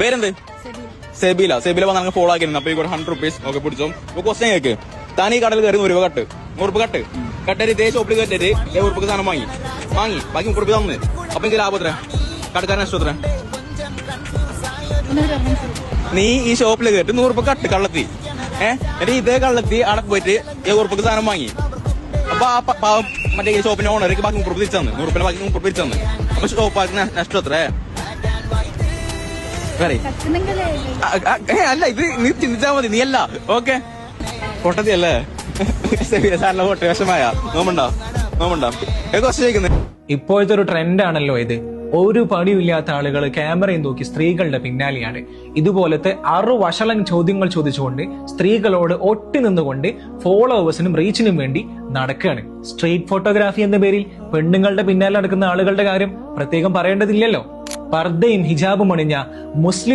പേരെന്ത്? സെബില. സെബില വന്ന് ഫോളോ ആക്കിയിരുന്നു. അപ്പൊ ഇവിടെ 100 rupees ഒക്കെ പിടിച്ചോ. Question cake. താൻ ഈ കടയിൽ കയറി 100 രൂപ കട്ട്. 100 രൂപ കട്ടര് ഇതേ ഷോപ്പിൽ കയറ്റര് 100 രൂപ സാധനം വാങ്ങി ബാക്കി 30 രൂപ തന്ന്. അപ്പൊ എനിക്ക് ലാഭം എത്ര? കടക്കാരൻ നഷ്ടം എത്ര? നീ ഈ ഷോപ്പിൽ കയറ്റി 100 രൂപ കട്ട് കള്ളത്തി. എന്നിട്ട് ഇതേ കള്ളത്തി അവിടെ പോയിട്ട് 70 രൂപ സാധനം വാങ്ങി. അപ്പൊ ആ മറ്റേ ഈ ഷോപ്പിന്റെ ഓണർക്ക് ബാക്കി 30 രൂപ തിരിച്ചു തന്നു. 100 രൂപ ബാക്കി 30 രൂപ തിരിച്ചു തന്നു. അപ്പൊ ഷോപ്പാക്കി നഷ്ടം എത്ര? അല്ല, ഇത് നീ ചിന്തിച്ചാ മതി. നീ അല്ല. ഓക്കെ, പൊട്ടത്തി അല്ലേ? സാറിന്റെ പൊട്ട വിഷമായ നോമുണ്ടോ? ക്വസ്റ്റ്യൻ ചോദിക്കുന്നത് ഇപ്പോഴത്തെ ഒരു ട്രെൻഡാണല്ലോ ഇത്. ഒരു പണിയില്ലാത്ത ആളുകൾ ക്യാമറയും നോക്കി സ്ത്രീകളുടെ പിന്നാലെയാണ്. ഇതുപോലത്തെ വഷളൻ ചോദ്യങ്ങൾ ചോദിച്ചുകൊണ്ട് സ്ത്രീകളോട് ഒട്ടി നിന്നുകൊണ്ട് ഫോളോവേഴ്സിനും റീച്ചിനും വേണ്ടി നടക്കുകയാണ്. സ്ട്രീറ്റ് ഫോട്ടോഗ്രാഫി എന്ന പേരിൽ പെണ്ണുങ്ങളുടെ പിന്നാലെ നടക്കുന്ന ആളുകളുടെ കാര്യം പ്രത്യേകം പറയേണ്ടതില്ലല്ലോ. പർദ്ദയും ഹിജാബും അണിഞ്ഞ മുസ്ലിം